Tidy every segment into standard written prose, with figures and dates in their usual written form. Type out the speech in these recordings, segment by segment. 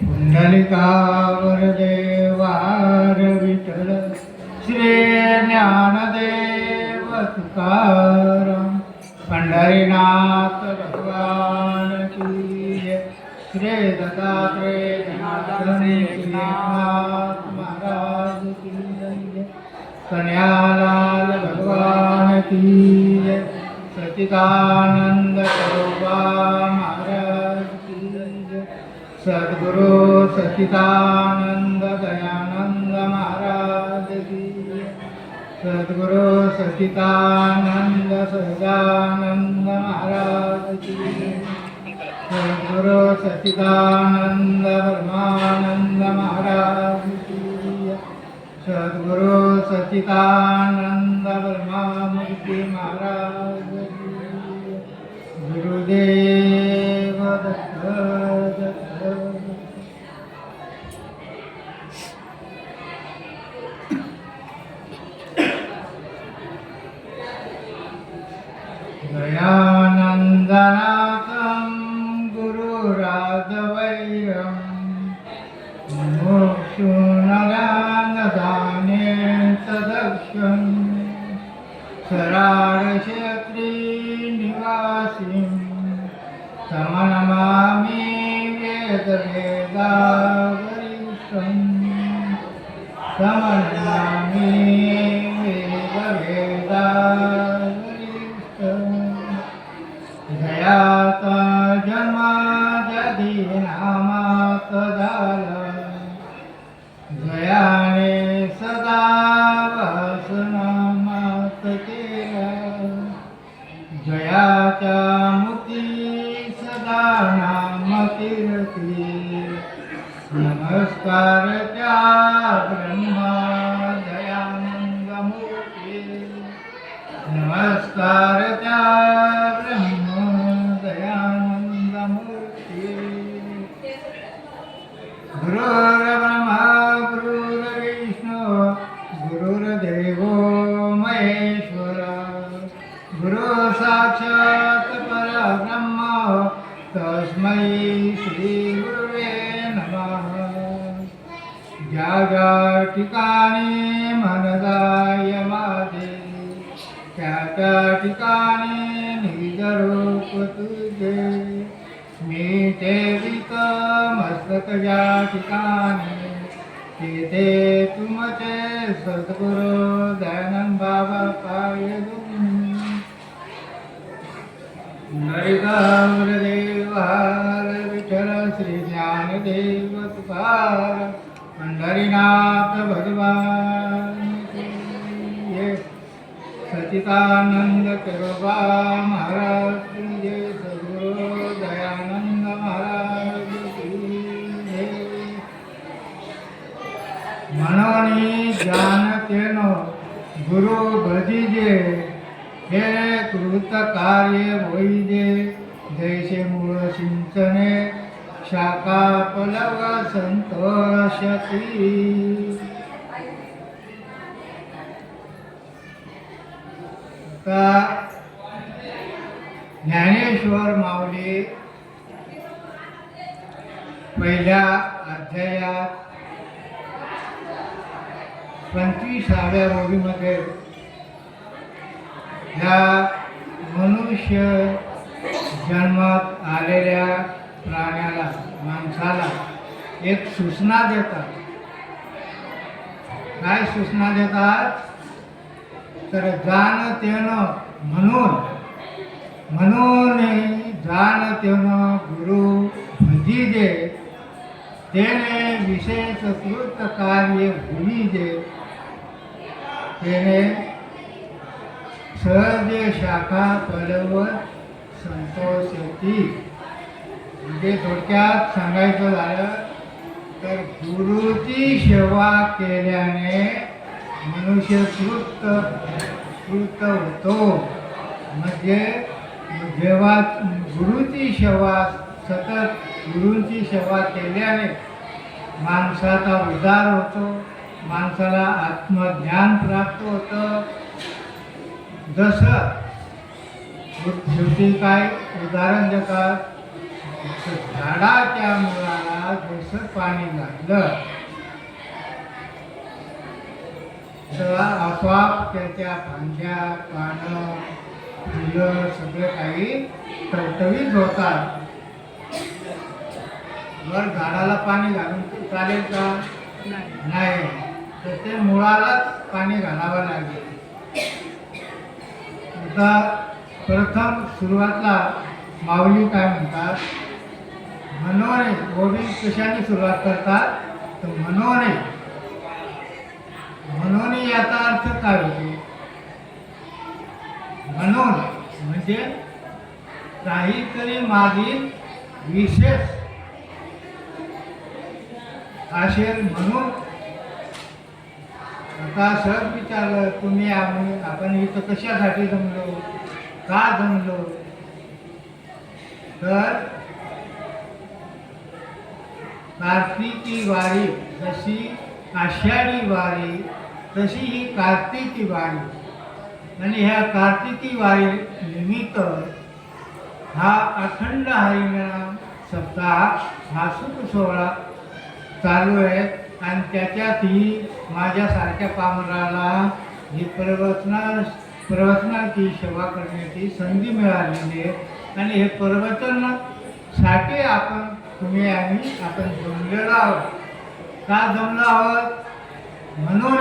पुंडलिकावर देवार विठ्ठल श्री ज्ञानदेव तुकाराम पंढरीनाथ भगवान की जय। श्री दत्तात्रेय जनार्दन श्रीनाथ महाराज की जय। कन्यालाल भगवान की जय। सच्चिदानंद स्वरूपा महाराज की जय। सद्गुरु सच्चिदानंद दयानंद महाराज की जय। सद्गुरु सच्चिदानंद सहजानंद महाराज की जय। सद्गुरु सच्चिदानंद ब्रह्मानंद महाराज की जय। सद्गुरु सच्चिदानंद ब्रह्मामूर्ति महाराज की जय। गुरुदेव दत्त दत्त। दयानन्दनाथं गुरुराघवैरं मोक्षुनदाने सदक्षं सराडक्षत्रिनिवासिं तमनमामि वेदवेदावरिष्ठं तमनमामि वेदवेदावरिष्ठं जयाता जन्मादि नामात झाला जयाने सदा वासनामात केला जयाच्या मुक्ती सदा नाम कीर्ती नमस्कार त्या ब्रह्मा दयानंद मूर्ती नमस्कार त्या ब्रह्म दयानंद मूर्ती गुरुर्ब्रह्मा गुरुर्विष्णू गुरुर्देवो महेश्वरा गुरु साक्षात परब्रह्म तस्मै श्री गुरुवे नमः। ज्या ज्या ठिकाणी मन जाय माझे त्या त्या ठिकाणी निजरूप तुझे मी ठेवित मस्तक ज्या ठिकाणी तेथे तुमचे सद्गुरु दयानंद बाबा पाय हरिदेव हर विठ्ठल श्री ज्ञानदेव तुकार पंढरीनाथ भगवान की जय. सचिदानंद केरोबा महाराज की जय. सद्गुरु दयानंद महाराज की जय. म्हणून जानतेनो गुरु भजिजे हे कृत कार्य होईजे. जैसे मूळ सिंचने शाखा पलव संतोषती. आता ज्ञानेश्वर माऊली पहिल्या अध्यायात 25व्या ओळीमध्ये ह्या मनुष्य जन्मात आलेल्या प्राण्याला माणसाला एक सूचना देतात. काय सूचना देतात तर जाणतेन म्हणून जाणतेन गुरु भजिजे तेने विशेष कृत कार्य भुलीजे. तेने सहज शाखा पलव संतोषती. म्हणजे थोडक्यात सांगायचं झालं तर गुरुची सेवा केल्याने मनुष्य कृत होतो. म्हणजे जेव्हा गुरुची सेवा सतत गुरूंची सेवा केल्याने माणसाचा उद्धार होतो. माणसाला आत्मज्ञान प्राप्त होतं. जसं शेवटी काय उदाहरण देतात, झाडाच्या मुळाला जसं पाणी घातलं तर आपोआप त्याच्या फांद्या पानं फुलं सगळे काही टवटवीत होतात. वर झाडाला पाणी घालून चालेल का? नाही. तर ते मुळालाच पाणी घालावं लागेल. आता प्रथम सुरुवातला माऊली काय म्हणतात, म्हणून ओवी कशाने सुरुवात करतात तर म्हणून याचा अर्थ काय होतो. म्हणून म्हणजे काहीतरी मागील विशेष असेल म्हणून. आता सहज विचारलं तुम्ही आपण इथं कशासाठी जमलो, का जमलो तर कार्तिकी वारी जशी आषाढी वारी तशी ही कार्तिकी वारी. आणि ह्या कार्तिकी वारी निमित्त हा अखंड हरिनाम सप्ताह हा सुख सोहळा चालू आहे. आणि त्याच्यातही माझ्यासारख्या पामराला ही प्रवचनाची सेवा करण्याची संधी मिळालेली आहे. आणि हे प्रवचनासाठी तुम्ही आपण जमलेलो आहोत. का जमलो आहोत म्हणून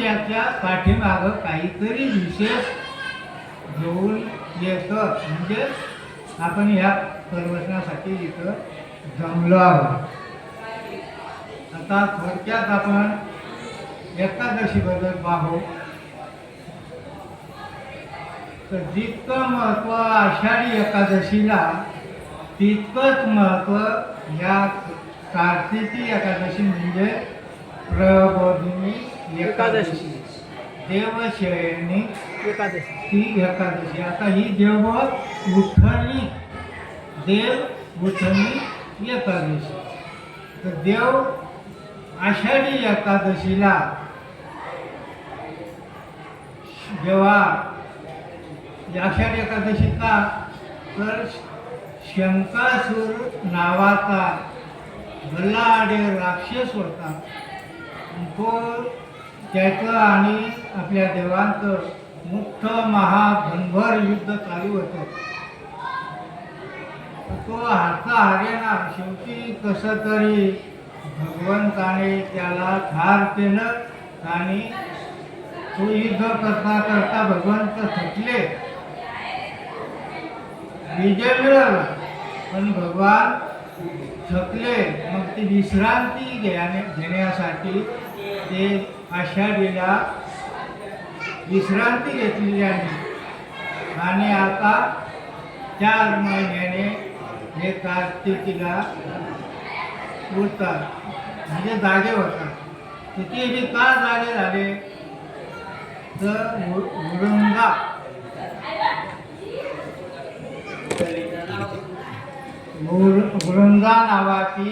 याच्या पाठीमागं काहीतरी विशेष घेऊन येतं. म्हणजे आपण ह्या प्रवचनासाठी इथं जमलो आहोत. आता थोडक्यात आपण एकादशीबद्दल पाहू. तर जितकं महत्त्व आषाढी एकादशीला तितकंच महत्त्व या कार्तिकी एकादशी म्हणजे प्रबोधिनी एकादशी, देवशयनी एकादशी. ती एकादशी आता ही देव उठणी एकादशी. तर देव आषाढी एकादशीला जेव्हा आषाढी एकादशी का तर शंकासूर नावाचा बल्लाढ्य राक्षस होता. तो त्याचं आणि आपल्या देवांचं मोठं महाघनभर युद्ध चालू होतं. तो हारता हारेना शेवटी कसं तरी भगवंताने त्याला ठार केलं आणि तो युद्ध करता करता भगवंत थकले विजय मिळाला, पण भगवान थकले. मग ती विश्रांती घेण्यासाठी ते आषाढीला विश्रांती घेतली आणि आता 4 महिन्याने हे कार्तिकीला उरतात, म्हणजे जागे होतात. किती बी का जागे झाले तर वृंदा नावाची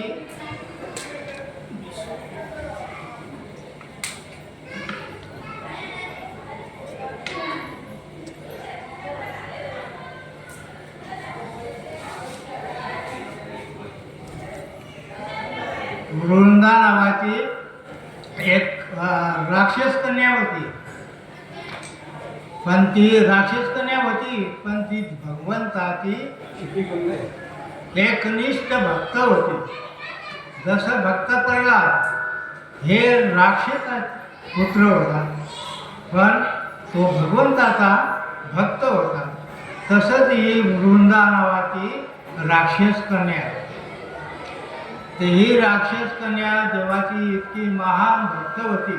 एक राक्षस कन्या होती. पण ती राक्षस कन्या होती, पण ती भगवंताची एकनिष्ठ भक्त होती. जसं भक्त प्रल्हाद हे राक्षस पुत्र होता, पण तो भगवंताचा भक्त होता. तसंच ही वृंदा नावाची राक्षस कन्या, ते ही राक्षस कन्या देवाची इतकी महान भक्त होती.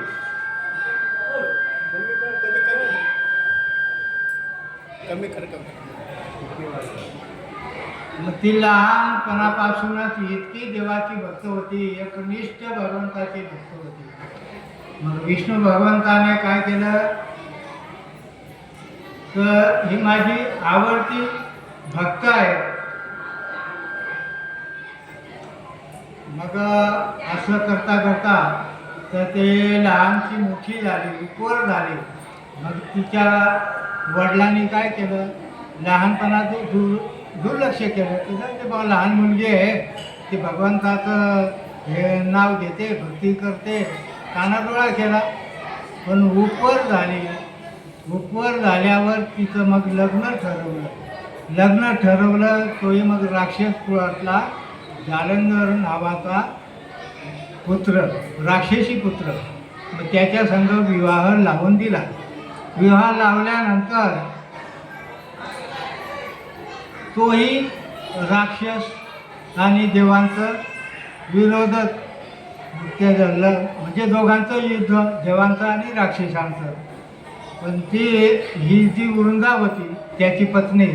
मग ती लहानपणापासूनच इतकी देवाची भक्त होती, एकनिष्ठ भगवंताची भक्त होती. मग विष्णू भगवंताने काय केलं तर ही माझी आवडती भक्त आहे. मग असं करता करता तर ते लहानची मोठी झाली, उपवर झाली. मग तिच्या वडिलांनी काय केलं, लहानपणात दुर्लक्ष केलं. ते बघा लहान मुलगी आहे, ती भगवंताचं हे नाव घेते, भक्ती करते, कानाडोळा केला. पण उपवर झाली. उपवर झाल्यावर तिचं मग लग्न ठरवलं. तोही मग राक्षस कुळातला जालंधर नावाचा पुत्र, राक्षसी पुत्र. मग त्याच्या संग विवाह लावून दिला. विवाह लावल्यानंतर तोही राक्षस आणि देवांचं विरोधक ते झालं, म्हणजे दोघांचं युद्ध, देवांचं आणि राक्षसांचं. पण ही जी वृंदा होती त्याची पत्नी,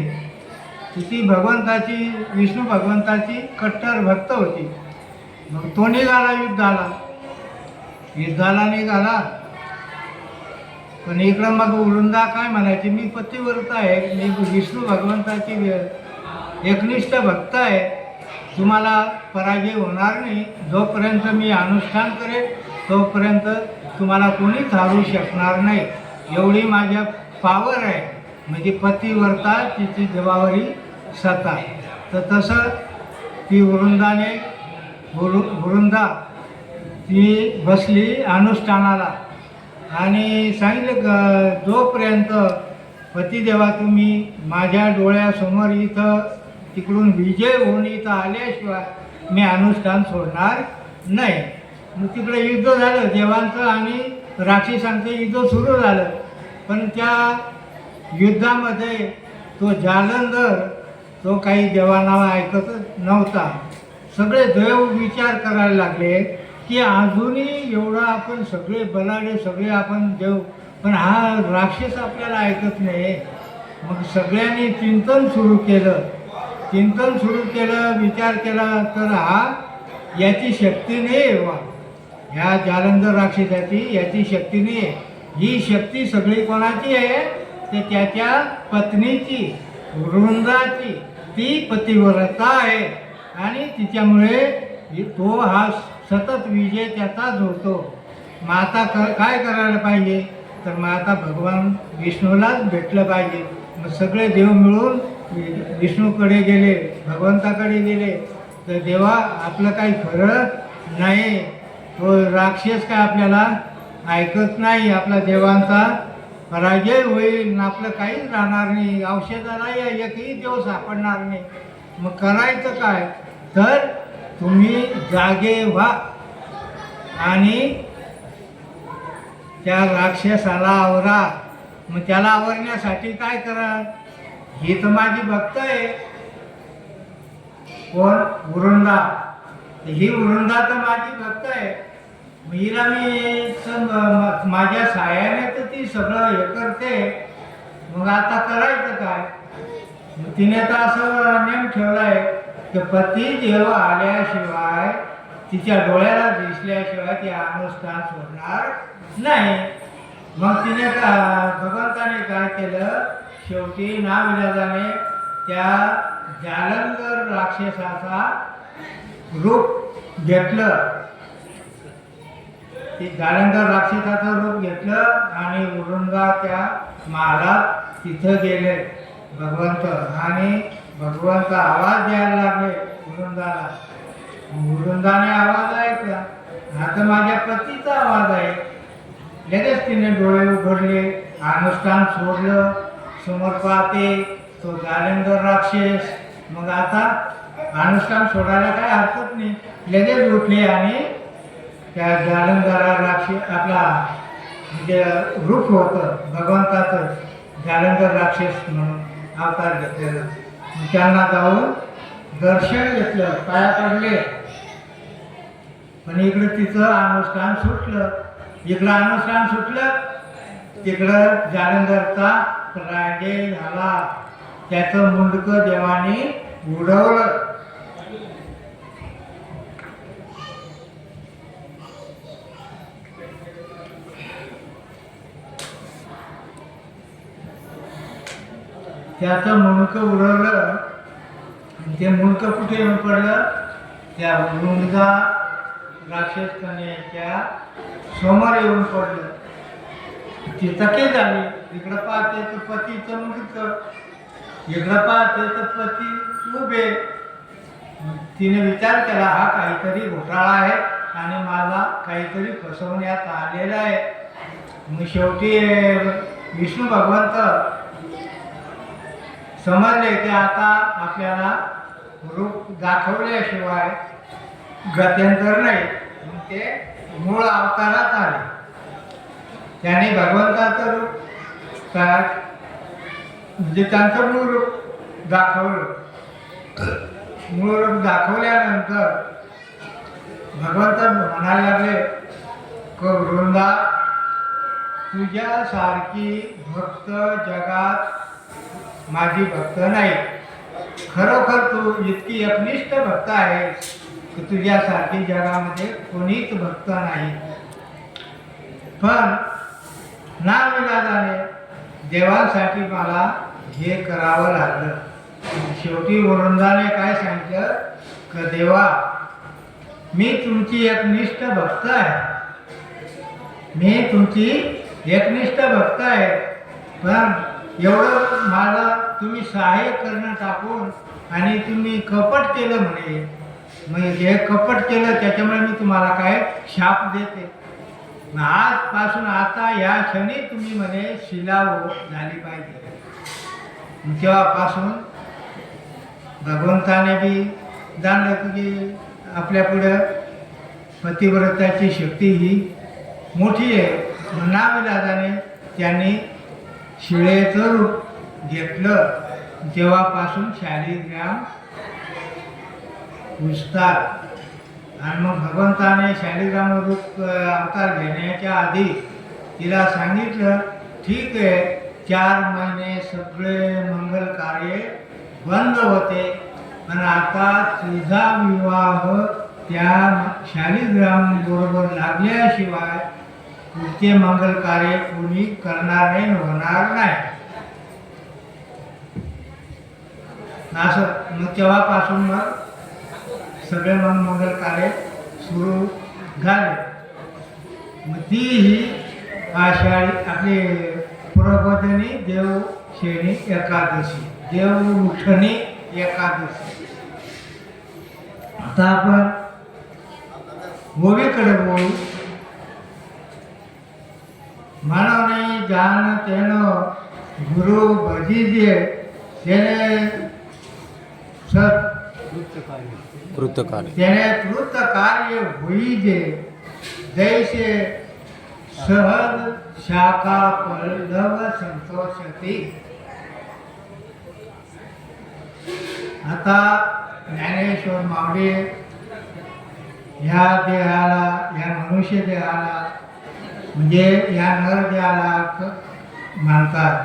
ती भगवंताची, विष्णू भगवंताची कट्टर भक्त होती. मग तो निघाला युद्धाला निघाला. पण इकडं मग वृंदा काय म्हणायची, मी पतिव्रता आहे, मी विष्णू भगवंताची एकनिष्ठ भक्त आहे, तुम्हाला पराजय होणार नाही. जोपर्यंत मी अनुष्ठान करेन तोपर्यंत तुम्हाला कोणीच हारू शकणार नाही, एवढी माझ्या पावर आहे. म्हणजे पतिव्रता, तिची जबाबदारी सत्ता. तर तसं ती वृंदा ती बसली अनुष्ठानाला आणि सांगितलं, जोपर्यंत पतिदेवा तुम्ही माझ्या डोळ्यासमोर इथं तिकडून विजय होऊन इथं आल्याशिवाय मी अनुष्ठान सोडणार नाही. मग तिकडे युद्ध झालं, देवांचं आणि राक्षसांचं युद्ध सुरू झालं. पण त्या युद्धामध्ये तो जालंधर तो काही देवांना ऐकतच नव्हता. सगळे देव विचार करायला लागले की अजूनही एवढा आपण सगळे बलाढ्य, सगळे आपण देव, पण हा राक्षस आपल्याला ऐकत नाही. मग सगळ्यांनी चिंतन सुरू केलं, विचार केला, तर याची शक्ती नाही वा, ह्या जालंधर राक्षसाची याची शक्ती नाही. ही शक्ती सगळी कोणाची आहे, ते त्याच्या पत्नीची, वृंदाची. ती पतिव्रता आहे आणि तिच्यामुळे तो हा सतत विजय त्याचाच होतो. मग आता काय करायला पाहिजे, तर मग आता भगवान विष्णूलाच भेटलं पाहिजे. मग सगळे देव मिळून विष्णूकडे गेले, भगवंताकडे गेले. तर देवा, आपलं काही खरं नाही, तो राक्षस काय आपल्याला ऐकत नाही, आपला देवांचा पराजय होईल, आपलं काहीच राहणार नाही, औषधाला एकही देव सापडणार नाही. मग करायचं काय, तर तुम्ही जागे व्हा आणि त्या राक्षसाला आवरा. मग त्याला आवरण्यासाठी काय करा, ही तर माझी भक्त आहे, कोण वृंदा. ही वृंदा तर माझी भक्त आहे. मग हिला मी माझ्या साह्याने तर ती सगळं हे करते. मग आता करायचं काय. मग तिने तर असं नेम ठेवलाय की पती जेव्हा आल्याशिवाय तिच्या डोळ्याला दिसल्याशिवाय ती अनुष्ठान सोडणार नाही. मग तिने भगवंताने काय केलं, शेवटी नाविलाजाने त्या जालंधर राक्षसाचा रूप घेतलं. ते जालंधर राक्षसाचं रूप घेतलं आणि वृंदा त्या महालात तिथं गेले भगवंत. आणि भगवंत आवाज द्यायला लागले वृंदाला. वृंदाने आवाज ऐकला, आता माझ्या पतीचा आवाज आहे. लगेच तिने डोळे उघडले, अनुष्ठान सोडलं. समोर पाहते तो जालंधर राक्षस. मग आता अनुष्ठान सोडायला काय हरकत नाही. लगेच उठले आणि त्या जालंधरा राक्षस आपला म्हणजे रूप होतं भगवंताचं, जालंधर राक्षस म्हणून अवतार घेतलेला. त्यांना जाऊन दर्शन घेतलं, पाया पडले. पण इकडं तिचं अनुष्ठान सुटलं. इकडं अनुष्ठान सुटलं, तिकडं जालंधरचा राजे झाला. त्याचं मुंडकं देवाने उडवलं. त्याचं मुंडकं उडवलं. ते मुंडकं कुठे येऊन पडलं, त्या वृंदा राक्षस कन्येच्या समोर येऊन पडलं. ती तके झाली. इकडं पाहते तर पतीचं मुंडकं, इकडं पाहते तर पती उभे. तिने विचार केला, हा काहीतरी घोटाळा आहे आणि मला काहीतरी फसवण्यात आलेलं आहे. मग शेवटी विष्णू भगवंत समजले की आता आपल्याला रूप दाखवल्याशिवाय गत्यंतर नाही. मग ते मूळ अवतारात आले. त्याने भगवंताचं रूप म्हणजे त्यांचं मूळ रूप दाखवलं. मूळ रूप दाखवल्यानंतर भगवंत म्हणायला लागले की वृंदा, तुझ्यासारखी भक्त जगात माझी भक्त नाही. खरोखर तू इतकी एकनिष्ठ भक्त आहेस की तुझ्यासारखी जगामध्ये कोणीच भक्त नाही. पण नाविलाजाने देवांसाठी मला हे करावं लागलं. शेवटी वृंदाने काय सांगितलं की देवा, मी तुमची एकनिष्ठ भक्त आहे. मी तुमची एकनिष्ठ भक्त आहे. पण एवढं मला तुम्ही सहाय्य करणं टाकून आणि तुम्ही कपट केलं म्हणे. मग हे कपट केलं त्याच्यामुळे मी तुम्हाला काय शाप देते. आजपासून आता या क्षणी तुम्ही म्हणे शिलाव झाली पाहिजे. तेव्हापासून भगवंताने बी जाणलं की आपल्या पुढं पतिव्रताची शक्ती ही मोठी आहे. नाविलाजाने त्यांनी शिळेचं रूप घेतलं. तेव्हापासून शालिग्राम पुजतात. आणि मग भगवंताने शालिग्राम रूप अवतार घेण्याच्या आधी तिला सांगितलं, ठीक आहे, 4 महिने सगळे मंगल कार्य बंद होते, पण आता तुझा विवाह त्या शालिग्राम बरोबर लागल्याशिवाय पुढचे मंगल कार्य कोणी करणार नाही, होणार नाही. असं मग तेव्हापासून मग सगळे मंगल कार्य सुरू झाले. मग ती ही आषाढी आपली प्रबोधिनी देवशेनी एकादशी, देवउठणी एकादशी. आता आपण ओवीकडे बोलू. मानवने जान तेनो गुरु भजीजे तेने तेने कृत कार्य होईजे, जैसे सहज शाखा पल्लव संतोषती. आता ज्ञानेश्वर माऊली ह्या देहाला, ह्या मनुष्य देहाला म्हणजे ह्या नर देहाला मानतात.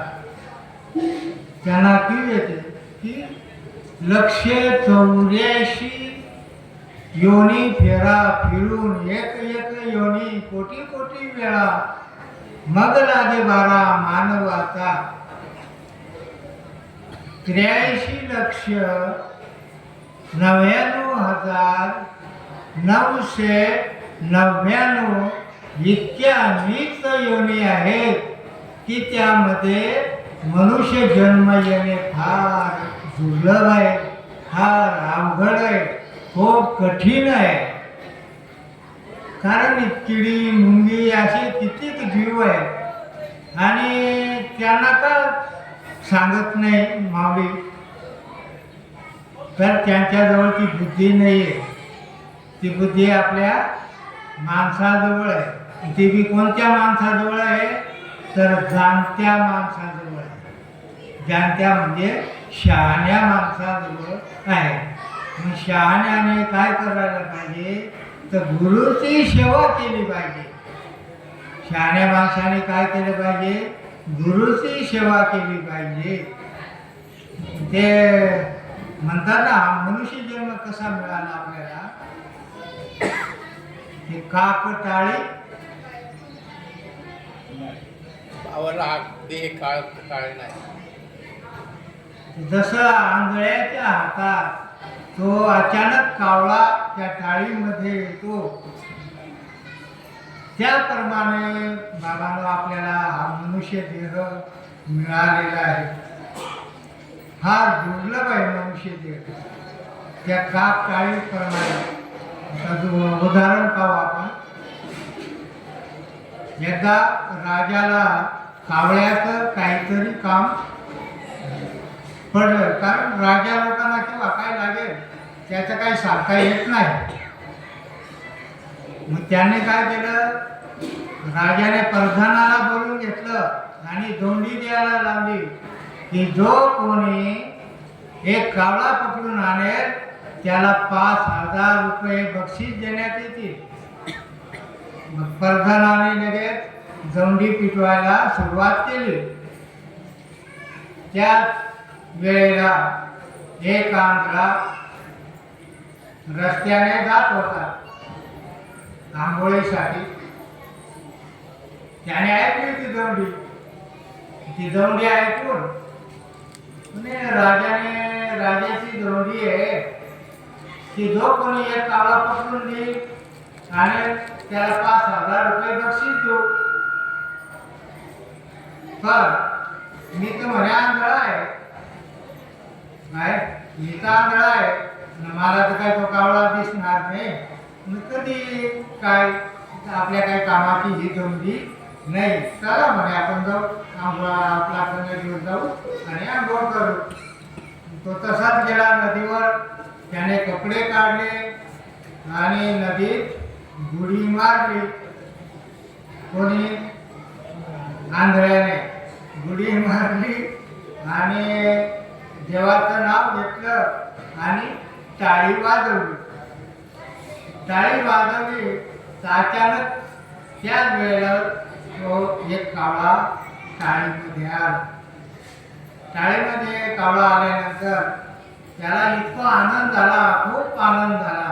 त्यांना की येते की 184 योनी फेरा फिरून एक एक योनी कोटी कोटी वेळा मग लागे बारा मानवाचा. 83,999 इतक्या अनेक योनी आहेत की त्यामध्ये मनुष्य जन्म येणे फार दुर्लभ आहे, फार अवघड आहे, खूप कठीण आहे. कारण किडी मुंगी असे कितीक जीव आहेत आणि त्यांना का सांगत नाही माऊली, तर त्यांच्याजवळ ती बुद्धी नाही आहे. ती बुद्धी आपल्या माणसाजवळ आहे. ती बी कोणत्या माणसाजवळ आहे, तर जाणत्या माणसाजवळ आहे. जाणत्या म्हणजे शहाण्या माणसाजवळ आहे. मग शहाण्याने काय करायला पाहिजे, तर गुरुची सेवा केली पाहिजे. शहाण्या माणसाने काय केलं पाहिजे, गुरुची सेवा केली पाहिजे. ते म्हणतात ना, मनुष्य जन्म कसा मिळाला आपल्याला, ते काकटाळी देह काळ नाही. जसं आंधळ्याच्या हातात तो अचानक कावळा त्या टाळीमध्ये येतो, त्याप्रमाणे बाबांनो आपल्याला हा मनुष्य देह मिळालेला आहे. फार दुर्लभ आहे मनुष्य देह. त्या काक टाळीप्रमाणे उदाहरण पाहू आपण. एकदा राजाला कावळ्याचं काहीतरी काम पडलं, कारण राजा लोकांना केव्हा काय लागेल त्याचं काही सांगता येत नाही. मग त्याने काय केलं, राजाने प्रधानाला बोलून घेतलं आणि धोंडी द्यायला लावली की जो कोणी एक कावळा पकडून आणेल त्याला 5,000 रुपये बक्षीस देण्यात येतील. मग प्रधानाने लगेच झोंडी पिटवायला सुरुवात केली. त्याच वेळेला एक आंधळा रस्त्याने जात होता आंघोळीसाठी. त्याने ऐकली ती झोंडी ऐकून राजाची झोंडी आहे की जो कोणी एक कावळा पकडून देईल आणि त्याला 5,000 रुपये बक्षीस देऊ. तर मी तर म्हणे आंधळा आहे, मी तर आंधळा आहे, मला तर काय तो कावळा दिसणार नाही. कधी काय आपल्या काही कामाची ही झोंडी नाही. चला म्हणे आपण जाऊ, आपला घेऊन जाऊ आणि आंघोळ करू. तो तसाच गेला नदीवर. त्याने कपडे काढले आणि नदीत बुडी मारली. कोणी, आंधळ्याने बुडी मारली आणि देवाचं नाव घेतलं आणि टाळी वाजवली. टाळी वाजवली तर अचानक त्याच वेळेला तो एक कावळा टाळीमध्ये आला. टाळीमध्ये कावळा आल्यानंतर त्याला इतका आनंद झाला, खूप आनंद झाला.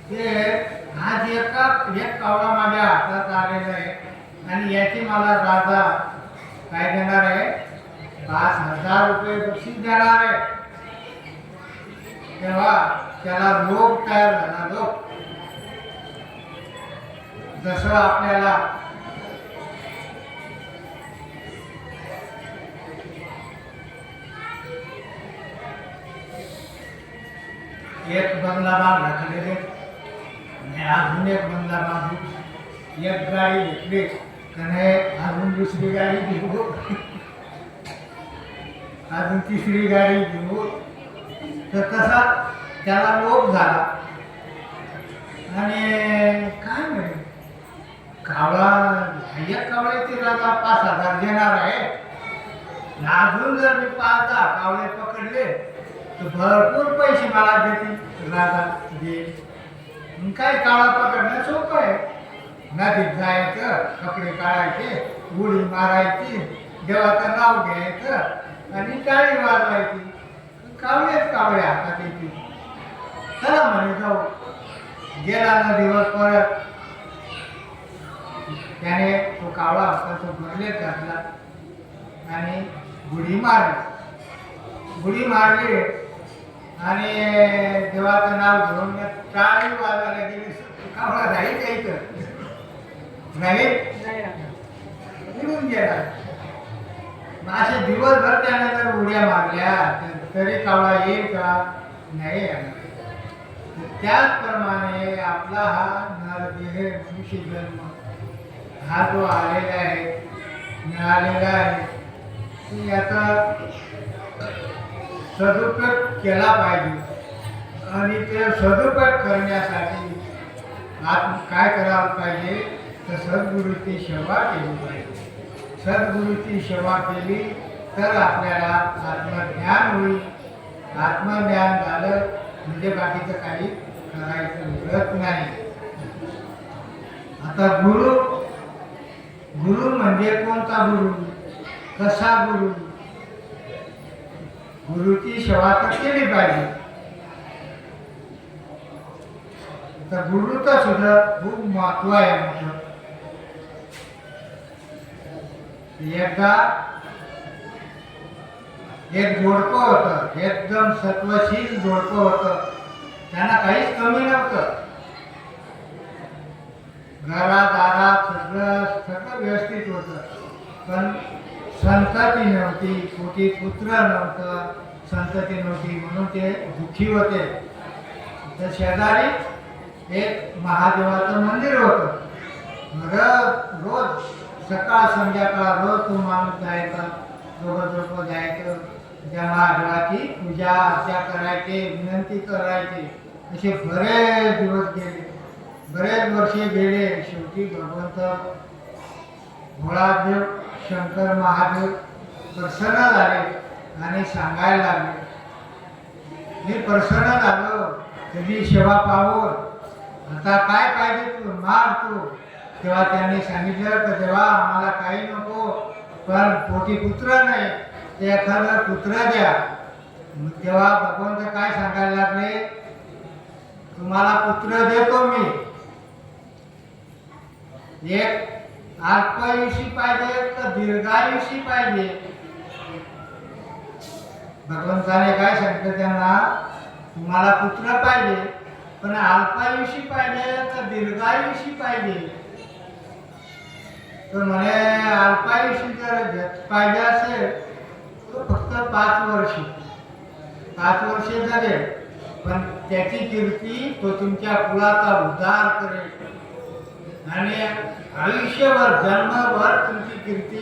ते आज एक कावळा माझ्या हातात आलेला आहे आणि याची मला राजा काय देणार आहे, 5,000 रुपये बक्षीस देणार आहे. तेव्हा त्याला लोभ तयार झाला. लोभ जसं आपल्याला एक बंगला बांधला खाली, अजून एक बंगला बांधू, एक गाडी घेतली त्याने अजून दुसरी गाडी घेऊ, अजून तिसरी गाडी घेऊ. तर तसा त्याला लोभ झाला आणि काय म्हणे, कावळा या कावळ्याची राजा 5,000 देणार आहे. अजून जर मी 5-10 कावळे पकडले तर भरपूर पैसे मला देतील, राजा देईल. मग काय काळा पकडणं सोपं आहे. नदीत जायचं, कपडे काढायचे, उडी मारायची, देवाचं नाव घ्यायचं आणि टाळी वाजवायची. कावळेच कावळे हातात येतील. चला म्हणे जाऊ. गेला नदीवर परत. त्याने तो कावळा होता तो भरलेत घातला आणि बुडी मारली आणि देवाचं नाव घेऊन टाळी वाजवायला गेली. कावळा राहील काही तर राहील निघून गेला. असे दिवसभर त्याने जर उड्या मारल्या तरी कावळा येईल का? नाही येणार. त्याचप्रमाणे आपला हा नरदेह मनुष्य जन्म हा जो आलेला आहे, मिळालेला आहे, याचा सदुपयोग केला पाहिजे. आणि ते सदुपयोग करण्यासाठी आपण काय करावं पाहिजे तर सद्गुरूची सेवा केली पाहिजे. सद्गुरूची सेवा केली तर आपल्याला आत्मज्ञान होईल. आत्मज्ञान झालं म्हणजे बाकीचं काही करायचं मिळत नाही. आता गुरु म्हणजे कोणता गुरु, कसा गुरु? गुरुची सेवा तर केली पाहिजे. तर गुरुचं सुद्धा खूप महत्व आहे. म्हटलं एकदा एक जोडपं होतं, एकदम सत्वशील जोडपं होतं. त्यांना काहीच कमी नव्हतं. घरादारात सगळं व्यवस्थित होतं, पण संतती नव्हती, पोटी पुत्र नव्हतं, संतती नव्हती, म्हणून ते दुःखी होते. तर शेजारी एक महादेवाचं मंदिर होतं. रोज सकाळ संध्याकाळ रोज तो माणूस जायचा, दोघं जायचं, त्या महादेवाची पूजा अर्चा करायचे, विनंती करायचे. असे बरेच दिवस गेले, बरेच वर्षे गेले. शेवटी भगवंत भोळादेव शंकर महादेव प्रसन्न झाले आणि सांगायला लागले, मी प्रसन्न झालो, कधी सेवा पाहून, आता काय पाहिजे तू माग तू. तेव्हा त्यांनी सांगितलं तर तेव्हा आम्हाला काही नको, पण पोटी पुत्र नाही, ते एखादा पुत्र द्या. तेव्हा भगवंत काय सांगायला लागले, तुम्हाला पुत्र देतो मी. एक अल्पायुषी पाहिजे तर दीर्घायुषी पाहिजे. भगवंताने काय सांगितलं त्यांना, तुम्हाला पुत्र पाहिजे, पण अल्पायुषी पाहिजे तर दीर्घायुषी पाहिजे. तर म्हणे अल्पायुषी जर पाहिजे असेल तर फक्त 5 वर्ष, 5 वर्षे झाले, पण त्याची कीर्ती तो तुमच्या कुलाचा उद्धार करेल आणि आयुष्यभर जन्मभर तुमची कीर्ती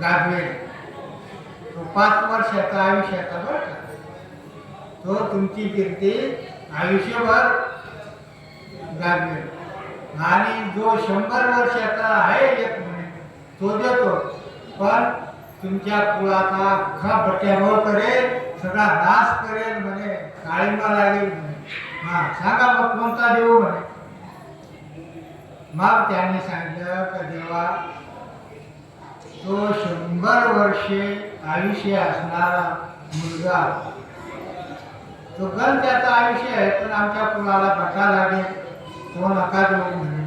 गाजवेल. तो 5 वर्षाचा आयुष्याचा बरं का, तो तुमची कीर्ती आयुष्यभर गाजवेल. आणि जो 100 वर्षाचा आहे एक म्हणे तो देतो, पण तुमच्या कुळाचा अख्खा बट्ट्याभर करेल, सगळा नाश करेल म्हणे, काळिंबा लागेल म्हणे. हा सांगा मग कोणता देऊ म्हणे. मग त्यांनी सांगितलं का देवा, तो 100 वर्षे आयुष्य असणारा मुलगा, तो गण त्याचं आयुष्य आहे, पण आमच्या कुळाला बटा लागेल, तो नका देऊ म्हणे.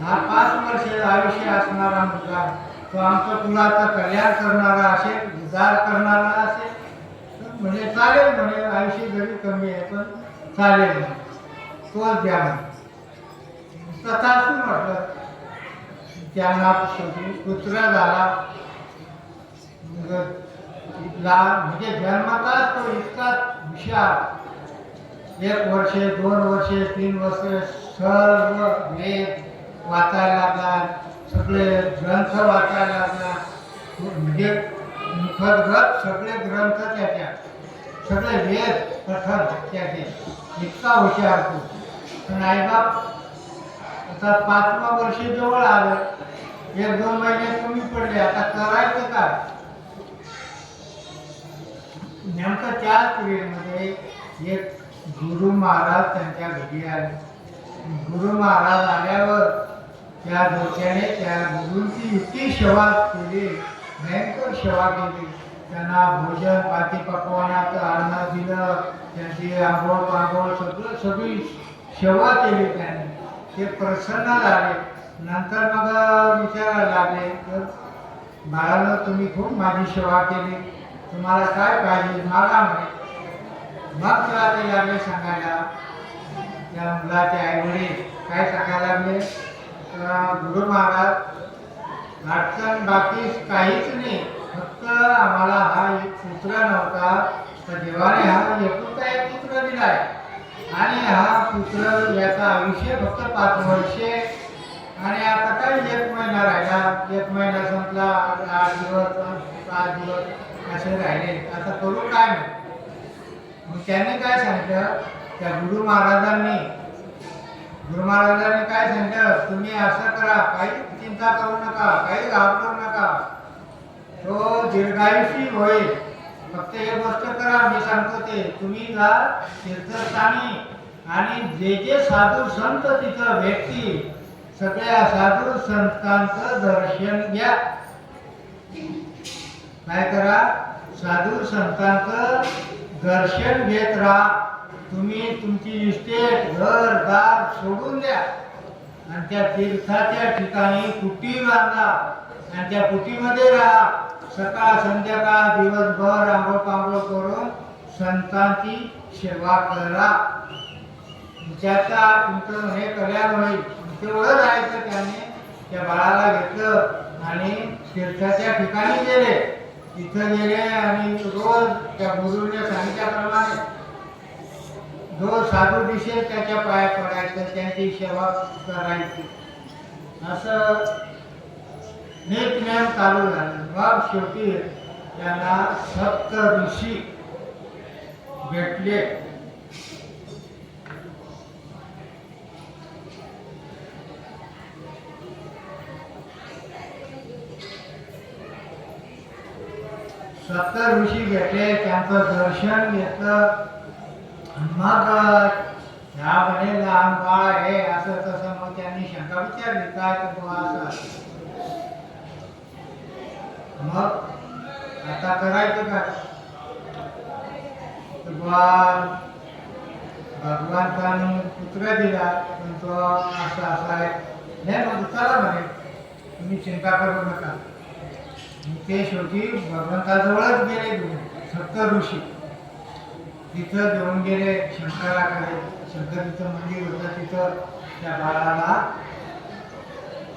हा 5 वर्ष आयुष्य असणारा मुलगा, तो आमच्या कुळाचा कल्याण करणारा असेल, उद्धार करणारा असेल, म्हणजे चालेल म्हणे. आयुष्य जरी कमी आहे पण चालेल म्हणे, तोच द्या म्हणे. तथास्तु म्हटलं. त्यांना पुत्र झाला. म्हणजे जन्मताच तो इतका हुशार, 1 वर्ष 2 वर्ष 3 वर्ष सर्व वेद वाचायला लागला, सगळे ग्रंथ वाचायला लागला. म्हणजे मुखगत सगळे ग्रंथ त्याच्या, सगळे वेद पठण त्याचे, इतका हुशार तो. पण आईबाप आता 5वं वर्ष जवळ आलं, 1-2 महिने कमी पडले, आता करायचं काय? नेमकं त्याच पिरियडमध्ये एक गुरु महाराज त्यांच्या घरी आले. गुरु महाराज आल्यावर त्या डोक्याने त्या गुरूंची इतकी सेवा केली, भयंकर सेवा केली. त्यांना भोजन पाती पकवानाचं अन्न दिलं, त्यांची आंघोळ पांघोळ सगळी सेवा केली त्यांनी. ते प्रसन्न झाले. नंतर मग विचारायला लागले, तर बाळानं तुम्ही खूप माझी सेवा केली, तुम्हाला काय पाहिजे मागा म्हणे. मग तेव्हा ते लागले सांगायला, त्या मुलाचे आईवडील काय सांगायला लागले, गुरु महाराज अडचण बाकी काहीच नाही, फक्त आम्हाला हा एक पुत्र नव्हता, तर देवाने हा एकुलता एक पुत्र दिलाय आणि हा पुत्र याचं आयुष्य फक्त 5 वर्षे आणि आता काय 1 महिना राहिला, 1 महिना संपला, 8 दिवस 5 दिवस असे राहिले, आता करू काय नाही. मग त्यांनी काय सांगितलं, त्या गुरु महाराजांनी काय सांगितलं, तुम्ही असं करा, काही चिंता करू नका, काही घाबरू नका, तो दीर्घायुषी होईल. फक्त एक गोष्ट करा, मी सांगतो ते, तुम्ही जा तीर्थस्थानी आणि जे जे साधू संत तिथं भेटतील सगळ्या साधू संतांचं दर्शन घ्या. काय करा, साधू संतांचं दर्शन घेत राहा. तुम्ही तुमची इस्टेट घरदार सोडून द्या आणि त्या तीर्थाच्या ठिकाणी कुटी बांधा आणि त्या कुटीमध्ये राहा. सकाळ संध्याकाळ दिवसभर आंघोळ पांघोळ करून संतांची सेवा करा. त्याचा तुमचं हे कल्याण होईल. तेवढं राहायचं. त्याने त्या बाळाला घेतलं आणि तीर्थाच्या ठिकाणी गेले. तिथं गेले आणि रोज त्या गुरुने सांगितल्याप्रमाणे रोज साधू दिसेल त्याच्या पाया पडायचं, त्यांची सेवा करायची. असं नित्यनेम चालू झालं. मग शेवटी त्यांना सप्त ऋषी भेटले. सप्त ऋषी भेटले, त्यांचं दर्शन घेतलं. मग ह्या म्हणे लहान बाळ आहे असं तसं. मग त्यांनी शंका विचारली, काय करतो असं. मग आता करायचं काय, भगवंताने पुत्र दिला, पण तो असा आहे नाही. मग चला म्हणे, तुम्ही चिंता करू नका. ते शेवटी भगवंताजवळच गेले. सप्त ऋषी तिथं घेऊन गेले शंकराकडे. शंकरीचं मंदिर होतं तिथं. त्या बाळाला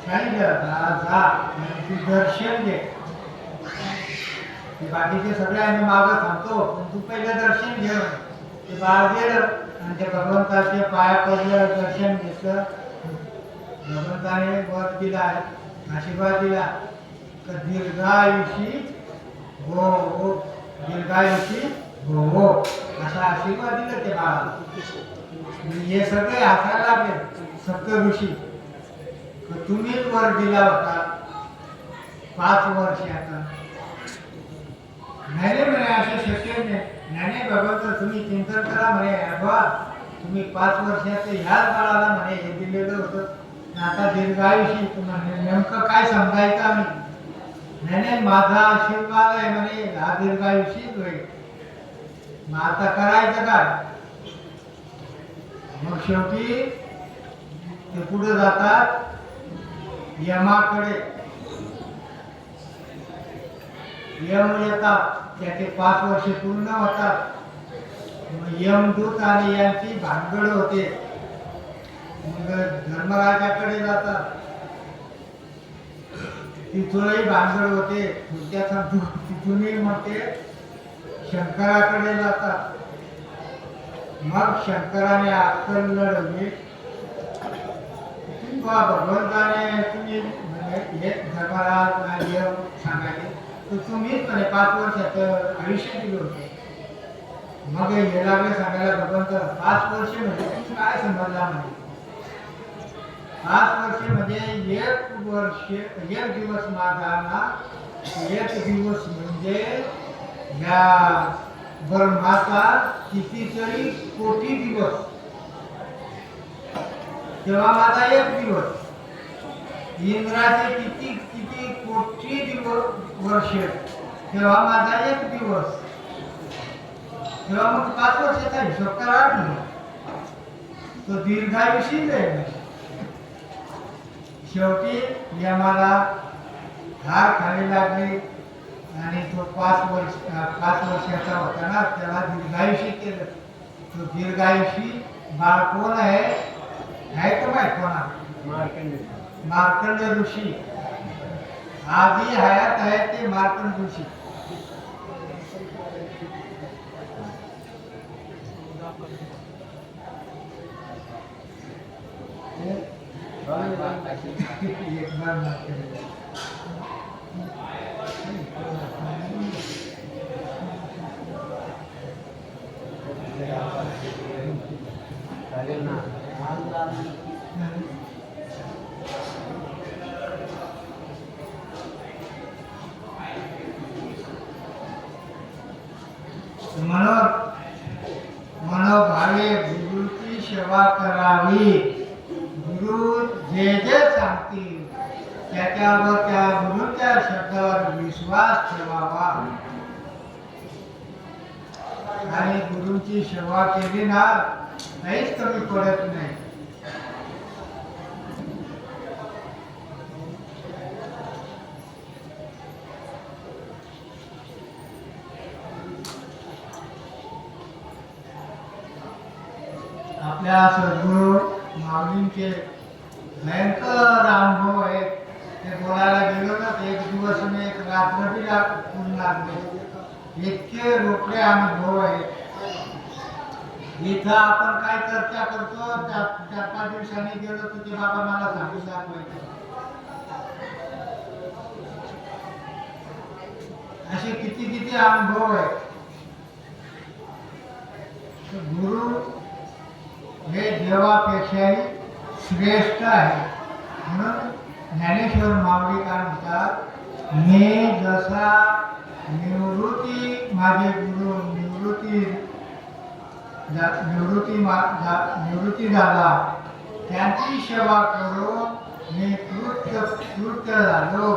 सांगितलं, जा तू दर्शन घे. बाकीचे सगळे आम्ही मागं थांबतो, पण तू पहिलं दर्शन घे. ते बाळ गेलं आणि त्या भगवंताचे पाया पडलं, दर्शन घेतलं. भगवंताने वर दिला, आशीर्वाद दिला, तर दीर्घायुषी हो हो, दीर्घायुषी हो हो असा आशीर्वाद दिला त्या बाळाला. हे सगळे हसायला लागले सप्त ऋषी. तुम्हीच वर दिला होता 5 वर्षाचा. नाही म्हणे, असं शक्य नाही. भगवंत तुम्ही चिंतन करा म्हणे. अबा तुम्ही 5 वर्षाचे ह्याच बाळाला म्हणे हे दिलेलं होतं, आता दीर्घायुषी. तुम्हाला नेमकं काय समजायचं आम्ही. नाही, माझा आशीर्वाद आहे म्हणे, हा दीर्घायुषीच होईल. मग आता करायचं काय. मग शेवटी ते पुढे जातात यमाकडे. यम येतात, त्याचे 5 वर्ष पूर्ण होतात. मग यमदूत आणि यांची भानगड होते. मग धर्मराजाकडे जातात, तिथूनही भानगड होते. तिथूनही मग ते शंकराकडे जातात. मग शंकराने अक्कल लढवली. भगवंताने तुम्ही हे धर्मराज सांगायचे, तर तुम्हीच म्हणे 5 वर्षाचं आयुष्य दिलं होतं. मग हे लागले सांगायला, भगवंत 5 वर्ष म्हणजे तुम्ही काय समजला म्हणे. 5 वर्ष म्हणजे 1 वर्ष, 1 दिवस माझा ना, 1 दिवस म्हणजे ह्या ब्रह्माचा कितीतरी कोटी दिवस, तेव्हा माझा एक दिवस. इंद्राचे किती किती कोटी वर्ष, तेव्हा माझा एक दिवस. तेव्हा मग 5 वर्षाचा हिशोब करा ना. तो दीर्घायुषी जाईल. शेवटी यमाला हार खाली लागले आणि तो 5 वर्षाचा होता ना, त्याला दीर्घायुषी केलं. तो दीर्घायुषी बाळ कोण आहे का माहित कोणा? मार्कंड ऋषी. आधी हयात आहे ते मार्कंड ऋषी. एक बार मनोभावे गुरुची सेवा करावी. गुरु जे जे सांगतील त्याच्यावर, त्या गुरुच्या शब्दावर विश्वास ठेवावा. आणि गुरुची सेवा केली ना, काहीच कमी पडत नाही. आपल्या सद्गुरू माऊलींचे भयंकर अनुभव आहेत. ते बोलायला गेलो ना, एक दिवस आणि एक रात्र बी लागणार नाही. इतके रोखले अनुभव आहेत. इथं आपण काय चर्चा करतो, 4-5 दिवसांनी गेलो तर ते बाबा मला सांगू दाखवायचे. असे किती किती अनुभव आहेत. गुरु हे देवापेक्षाही श्रेष्ठ आहे. म्हणून ज्ञानेश्वर माऊली काय म्हणतात, मी जसा निवृत्ती, माझे गुरु निवृत्ती झाला, त्यांची सेवा करून मी कृत्य झालो.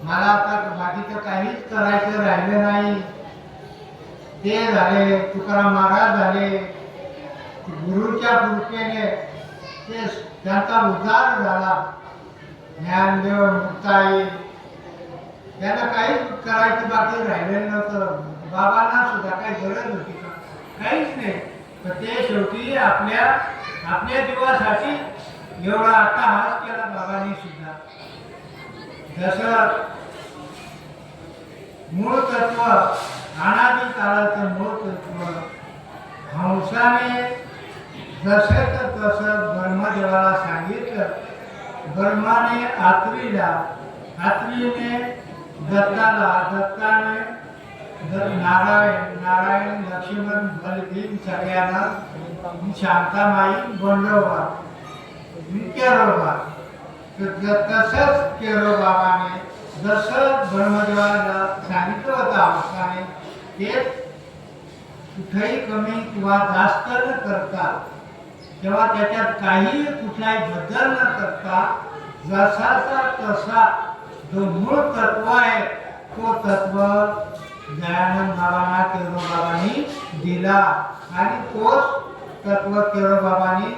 मला आता बाकीचं काहीच करायचं राहिलं नाही. ते झाले, तुकाराम महाराज झाले. गुरुच्या कृपेने ते त्यांचा उद्धार झाला. ज्ञानदेव मुक्ताई, त्यांना काहीच करायचं बाकी राहिलेलं नव्हतं. बाबांना सुद्धा काही गरज होती का? काहीच नाही. तर ते शेवटी आपल्या जीवासाठी एवढा अट्टहास केला बाबांनी सुद्धा. जसं मूळ तत्व, अनादी काळाचं मूळ तत्व हंसाने जसं तसं ब्रह्मदेवाला सांगितलं. ब्रह्माने आत्रीने दत्ताला, दत्ताने नारायण लक्ष्मण बलभीम सगळ्यांना शांतामाई बंडोबा केरोबा. तसंच केरोबाबाने जसं ब्रह्मदेवाला सांगितलं होतं हंसाने, तेच कुठेही कमी किंवा जास्त न करता, तेव्हा त्याच्यात काही कुठलाही बदल न करता जसाचा तसा जो मूळ तत्व आहे तो तत्व दयानंद बाबांना केरोबाबांनी दिला. आणि तोच तत्व केरोबाबांनी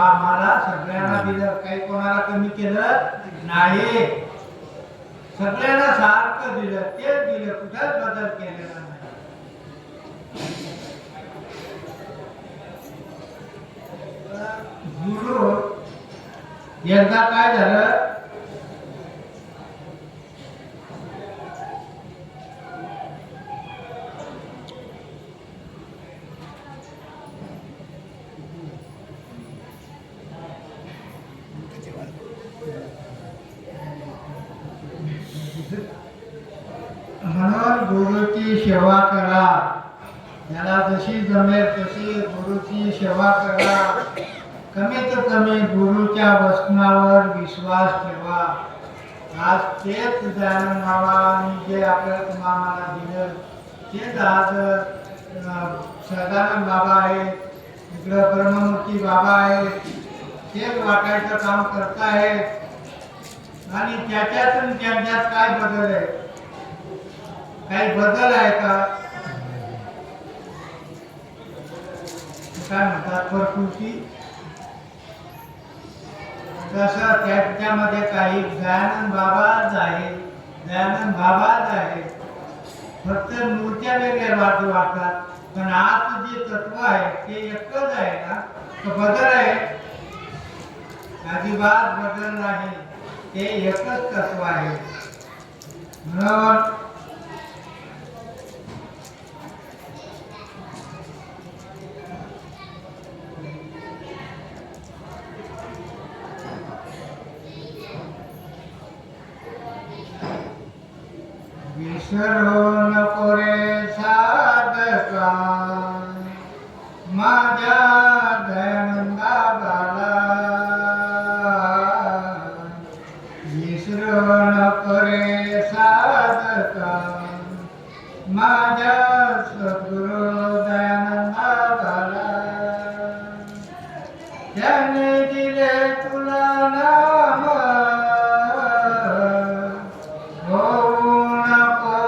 आम्हाला सगळ्यांना दिलं. काही कोणाला कमी केलं नाही. सगळ्यांना सारखं दिलं, तेच दिलं, कुठेच बदल केलेला नाही. गुरु एकदा काय झालं, म्हणून गुरुची सेवा करा. त्याला जशी जमेल तशी गुरुची सेवा करा. कमीत कमी गुरुच्या वचनावर विश्वास ठेवा. आज तेच दयानंद बाबांनी जे आपल्याला आम्हाला दिलं तेच आज सदानंद बाबा आहे, इकडं ब्रह्ममूर्ती बाबा आहे, तेच वाटायचं काम करतायत. आणि त्याच्यातून त्यांच्यात काय बदल आहे? काही बदल आहे का? काय म्हणतात प्रकृती, तसं त्याच्यामध्ये काही दयानंद बाबाच आहे, दयानंद बाबाच आहे. फक्त मूर्त्या वेगळ्या वाटतात, पण आज जे तत्व आहे ते एकच आहे ना. तो बदल आहे? अजिबात बदल नाही, ते एकच तत्व आहे. म्हणून विसरू नको रे साधका माझ्या दयानंदा बाला, विसरू नको रे साधका माझ्या सद्गुरु दयानंदा बाला. त्याने दिले तुला नाम, होऊ नको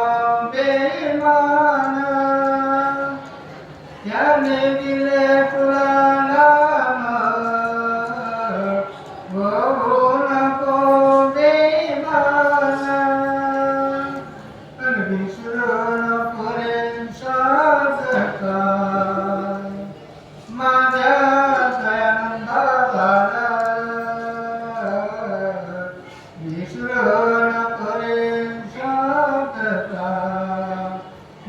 बेईमान. त्याने दिले तुला नाम, होऊ नको बेईमान. पण विसरू नको रे साधका माझ्या दयानंदा बाला, विसरू नको रे साधका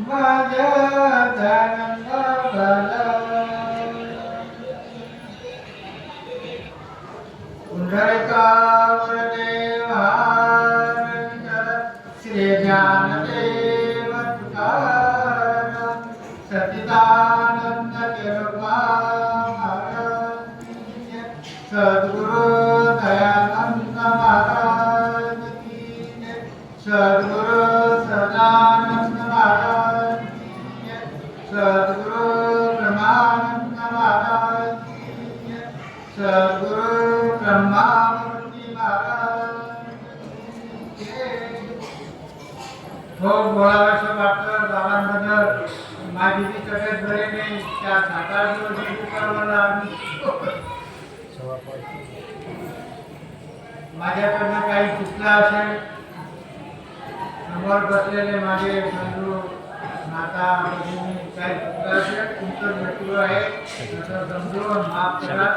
माझ्या दयानंदा बाला. पुंडलिकावर देवा श्री ज्ञानदेव तुकाराम सच्चिदानंद कृपा महाराज की जय. सद्गुरु दयानंद महाराज की जय. सद्गुरु सदानंद महाराज की जय. सद्गुरु ब्रह्मानंद महाराज की जय. सद्गुरु ब्रह्मामूर्ती महाराज की जय. खूप बोलावंसं वाटतं बाबांबद्दल. माझी ती तब्येत बरी नाही, त्या 7-8 दिवस करवला आम्ही. माझ्याकडनं काही चुकलं असेल, समोर बसलेले माझे बंधू माता भगिनी काही चुकलं असेल, तुमचं मृत्यू आहे असं समजून माफ करा.